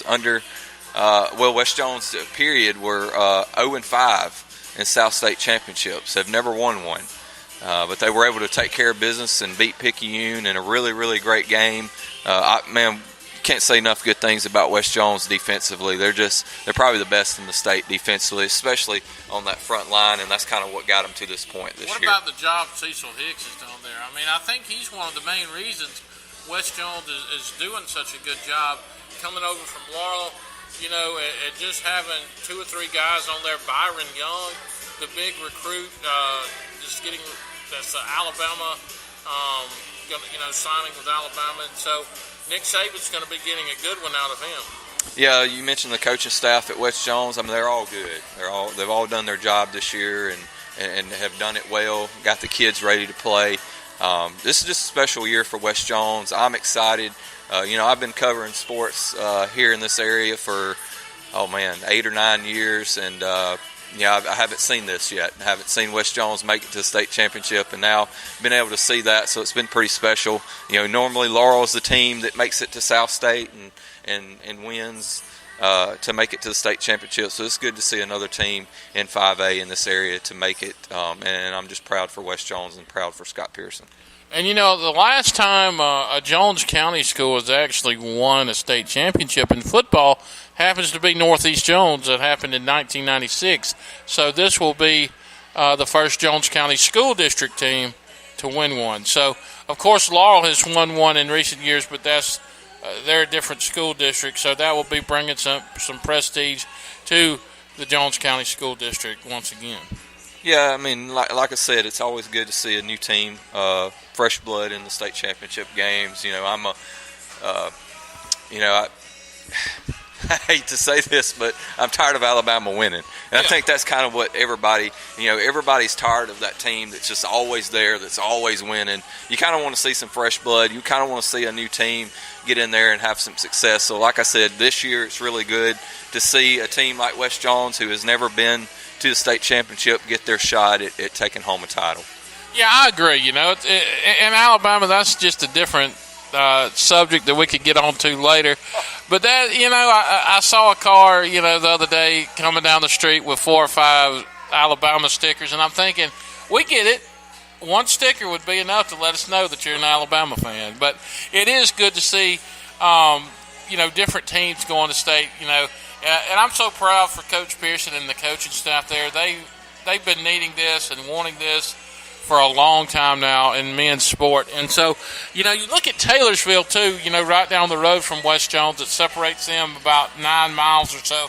under West Jones period were 0-5 in South State championships. They've never won one, but they were able to take care of business and beat Picayune in a really, really great game. Can't say enough good things about West Jones defensively. They're probably the best in the state defensively, especially on that front line, and that's kind of what got them to this point this year. What about the job Cecil Hicks has done there? I mean, I think he's one of the main reasons West Jones is doing such a good job coming over from Laurel, and just having 2 or 3 guys on there. Byron Young, the big recruit, that's the Alabama, signing with Alabama, and so Nick Saban's going to be getting a good one out of him. Yeah, you mentioned the coaching staff at West Jones. I mean, they're all good. They've all done their job this year and have done it well. Got the kids ready to play. This is just a special year for West Jones. I'm excited. I've been covering sports here in this area for 8 or 9 years, and I haven't seen this yet. I haven't seen West Jones make it to the state championship, and now been able to see that, so it's been pretty special. Normally Laurel is the team that makes it to South State and wins to make it to the state championship, so it's good to see another team in 5A in this area to make it, and I'm just proud for West Jones and proud for Scott Pearson. And, the last time a Jones County school has actually won a state championship in football happens to be Northeast Jones. That happened in 1996. So this will be the first Jones County School District team to win one. So, of course, Laurel has won one in recent years, but they're a different school district. So that will be bringing some prestige to the Jones County School District once again. Yeah, I mean, like I said, it's always good to see a new team, fresh blood in the state championship games. I hate to say this, but I'm tired of Alabama winning. And I think that's kind of what everybody's tired of that team that's just always there, that's always winning. You kind of want to see some fresh blood. You kind of want to see a new team get in there and have some success. So like I said, this year it's really good to see a team like West Jones, who has never been to the state championship, get their shot at taking home a title. Yeah, I agree. In Alabama, that's just a different subject that we could get on to later. But that, I saw a car, the other day coming down the street with 4 or 5 Alabama stickers, and I'm thinking, we get it. One sticker would be enough to let us know that you're an Alabama fan. But it is good to see, different teams going to state, and I'm so proud for Coach Pearson and the coaching staff there. They've been needing this and wanting this for a long time now in men's sport. And so, you look at Taylorsville, too, right down the road from West Jones. It separates them about 9 miles or so.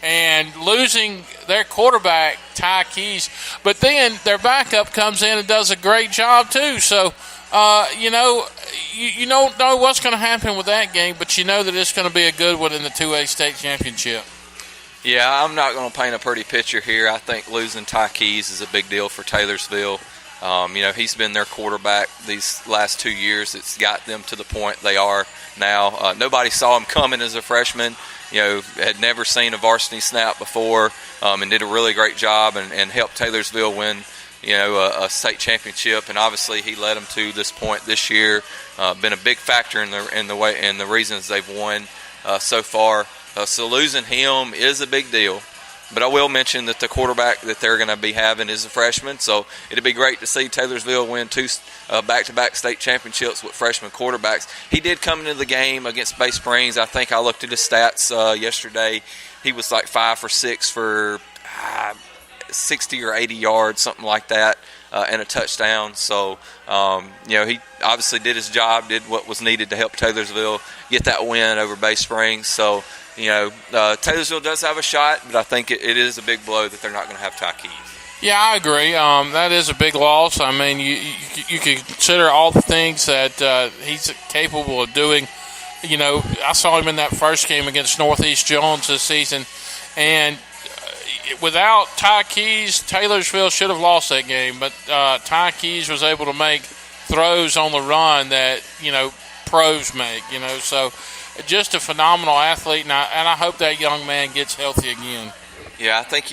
And losing their quarterback, Ty Keys. But then their backup comes in and does a great job, too. So, you don't know what's going to happen with that game, but you know that it's going to be a good one in the 2A state championship. Yeah, I'm not going to paint a pretty picture here. I think losing Ty Keys is a big deal for Taylorsville. He's been their quarterback these last 2 years. It's got them to the point they are now. Nobody saw him coming as a freshman. Had never seen a varsity snap before, and did a really great job and helped Taylorsville win, a state championship. And obviously he led them to this point this year. Been a big factor in the reasons they've won so far. So losing him is a big deal. But I will mention that the quarterback that they're going to be having is a freshman, so it'd be great to see Taylorsville win 2 back-to-back state championships with freshman quarterbacks. He did come into the game against Bay Springs. I think I looked at his stats yesterday. He was like 5 for 6 for 60 or 80 yards, something like that, and a touchdown. So, he obviously did his job, did what was needed to help Taylorsville get that win over Bay Springs. So, Taylorsville does have a shot, but I think it is a big blow that they're not going to have Ty Keys. Yeah, I agree. That is a big loss. I mean, you consider all the things that he's capable of doing. I saw him in that first game against Northeast Jones this season, and without Ty Keys, Taylorsville should have lost that game. But Ty Keys was able to make throws on the run that pros make. So. Just a phenomenal athlete, and I hope that young man gets healthy again. Yeah, I think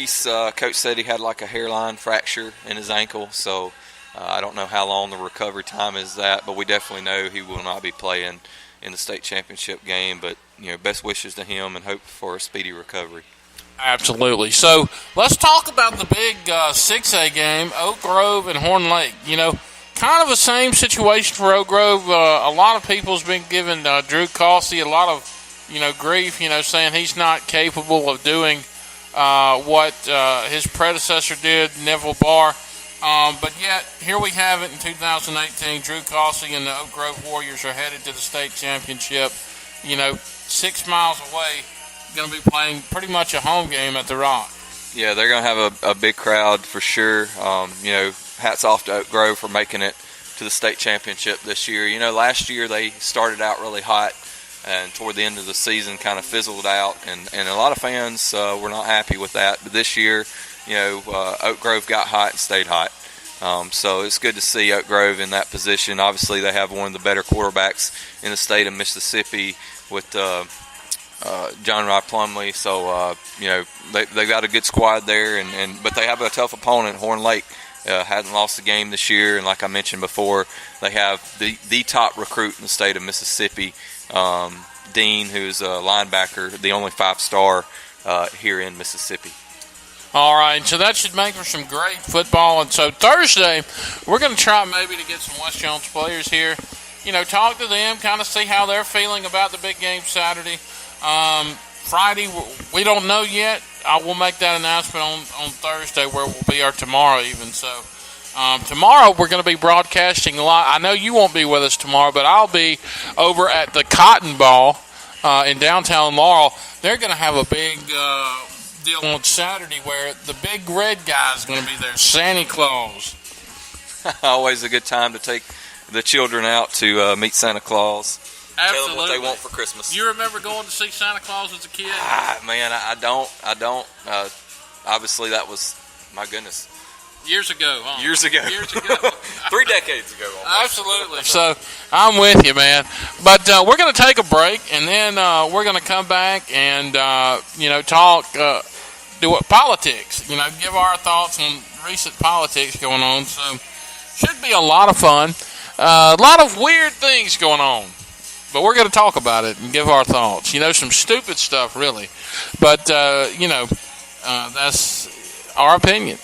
coach said he had like a hairline fracture in his ankle, so I don't know how long the recovery time is that, but we definitely know he will not be playing in the state championship game. But best wishes to him and hope for a speedy recovery. Absolutely. So let's talk about the big 6A game, Oak Grove and Horn Lake. Kind of the same situation for Oak Grove. A lot of people's been giving Drew Causey a lot of grief, saying he's not capable of doing what his predecessor did, Neville Barr. But yet, here we have it in 2018. Drew Causey and the Oak Grove Warriors are headed to the state championship. 6 miles away, going to be playing pretty much a home game at the Rock. Yeah, they're going to have a big crowd for sure. Hats off to Oak Grove for making it to the state championship this year. Last year they started out really hot, and toward the end of the season kind of fizzled out, and a lot of fans were not happy with that. But this year, Oak Grove got hot and stayed hot. So it's good to see Oak Grove in that position. Obviously, they have one of the better quarterbacks in the state of Mississippi with John Rod Plumley. So, they've got a good squad there, but they have a tough opponent. Horn Lake hadn't lost a game this year, and like I mentioned before, they have the top recruit in the state of Mississippi, Dean, who's a linebacker, the only 5-star here in Mississippi. All right, so that should make for some great football. And so Thursday, we're going to try maybe to get some West Jones players here, talk to them, kind of see how they're feeling about the big game Saturday. Friday, we don't know yet. I will make that announcement on Thursday, where it will be, or tomorrow even. So tomorrow we're going to be broadcasting live. I know you won't be with us tomorrow, but I'll be over at the Cotton Ball in downtown Laurel. They're going to have a big deal on Saturday where the big red guy is going to be there, Santa Claus. Always a good time to take the children out to meet Santa Claus. Absolutely. Tell them what they want for Christmas. You remember going to see Santa Claus as a kid? Man, I don't. Obviously, that was, my goodness. Years ago, huh? Years ago. 3 decades ago. Almost. Absolutely. So, I'm with you, man. But we're going to take a break, and then we're going to come back and, talk, politics. Give our thoughts on recent politics going on. So, should be a lot of fun. A lot of weird things going on. But we're going to talk about it and give our thoughts. Some stupid stuff, really. But, that's our opinion.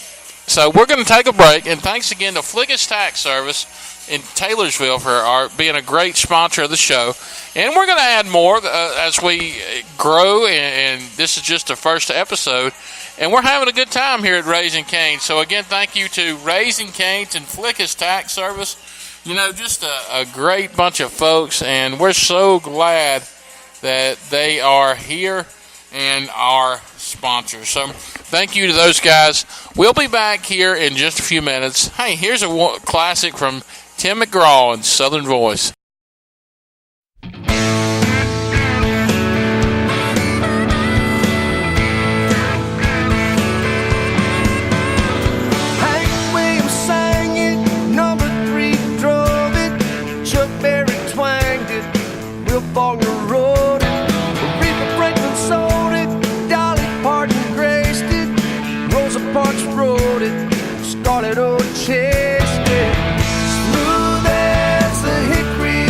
So we're going to take a break. And thanks again to Flickus Tax Service in Taylorsville for being a great sponsor of the show. And we're going to add more as we grow. And this is just the first episode. And we're having a good time here at Raising Cane's. So, again, thank you to Raising Cane's and Flickus Tax Service. Just a great bunch of folks, and we're so glad that they are here and our sponsors. So thank you to those guys. We'll be back here in just a few minutes. Hey, here's a classic from Tim McGraw in Southern Voice. Faulkner wrote it, Aretha Franklin sold it, Dolly Parton graced it, Rosa Parks wrote it, Scarlett O'Hara chased it. Smooth as the hickory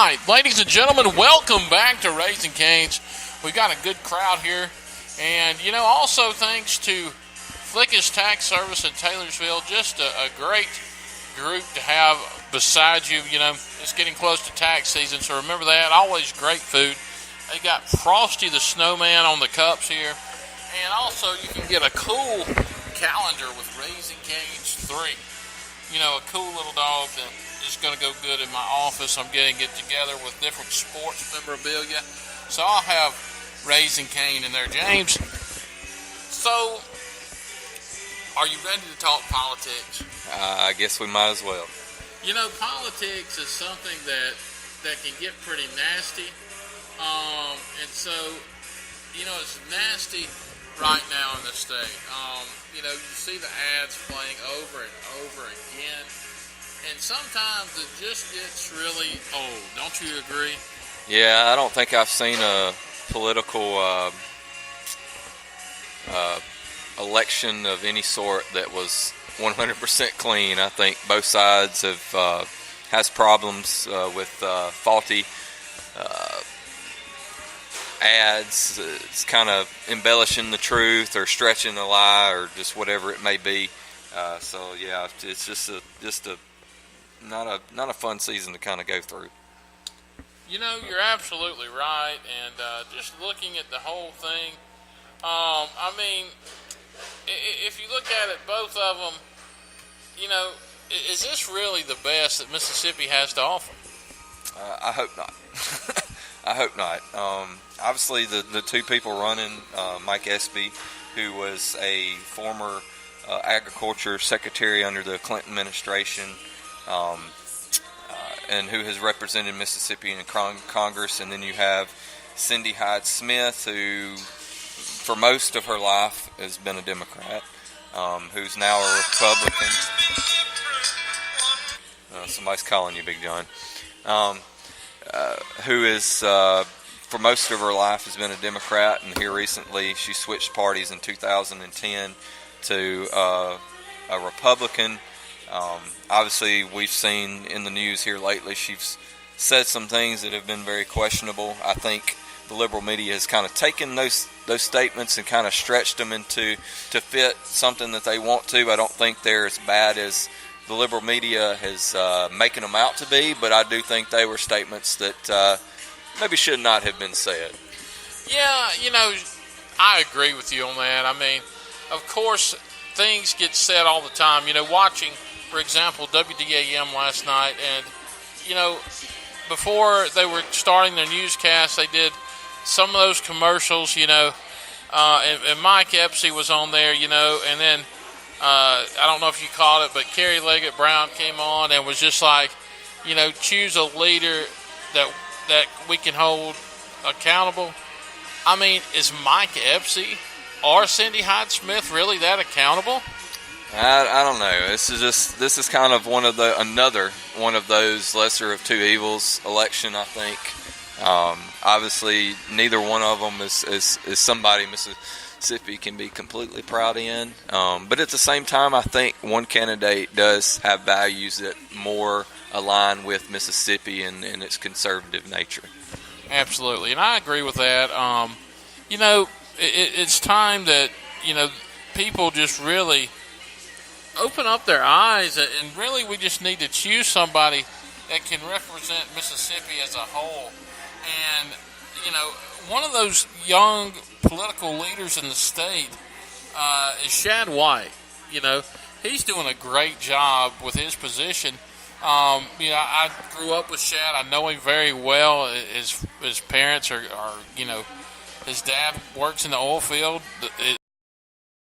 right, ladies and gentlemen, welcome back to Raising Cane's. We got a good crowd here, and also thanks to Flickish Tax Service in Taylorsville, just a great group to have beside you. It's getting close to tax season, so remember that. Always great food. They got Frosty the Snowman on the cups here, and also you can get a cool calendar with Raising Cane's 3. A cool little dog that is going to go good in my office. I'm getting it together with different sports memorabilia. So I'll have Raising Cane in there. James, so are you ready to talk politics? I guess we might as well. Politics is something that can get pretty nasty. And so, it's nasty right now in the state. You see the ads playing over and over again, and sometimes it just gets really old. Don't you agree? Yeah, I don't think I've seen a political election of any sort that was 100% clean. I think both sides has problems with faulty ads. It's kind of embellishing the truth or stretching a lie or just whatever it may be. So yeah, it's just not a fun season to kind of go through. You're absolutely right, and just looking at the whole thing, if you look at it, both of them, is this really the best that Mississippi has to offer? I hope not. I hope not. Obviously, the two people running, Mike Espy, who was a former agriculture secretary under the Clinton administration, and who has represented Mississippi in Congress, and then you have Cindy Hyde Smith, who for most of her life has been a Democrat, who's now a Republican. Somebody's calling you, Big John. Who is for most of her life has been a Democrat, and here recently she switched parties in 2010 to a Republican. Obviously, we've seen in the news here lately she's said some things that have been very questionable. I think the liberal media has kind of taken those statements and kind of stretched them to fit something that they want to. I don't think they're as bad as the liberal media has making them out to be, but I do think they were statements that maybe should not have been said. Yeah, I agree with you on that. Of course, things get said all the time. Watching, for example, WDAM last night, and, before they were starting their newscast, they did some of those commercials, and Mike Epsy was on there, and then I don't know if you caught it, but Carrie Leggett Brown came on and was just like, choose a leader that we can hold accountable. Is Mike Epsy or Cindy Hyde Smith really that accountable? I don't know. This is kind of another one of those lesser of two evils election, I think. Obviously, neither one of them is somebody Mississippi can be completely proud in. But at the same time, I think one candidate does have values that more align with Mississippi and its conservative nature. Absolutely, and I agree with that. It's time that, people just really open up their eyes, and really we just need to choose somebody that can represent Mississippi as a whole. And, one of those young political leaders in the state is Shad White. He's doing a great job with his position. I grew up with Shad. I know him very well. His parents are his dad works in the oil field.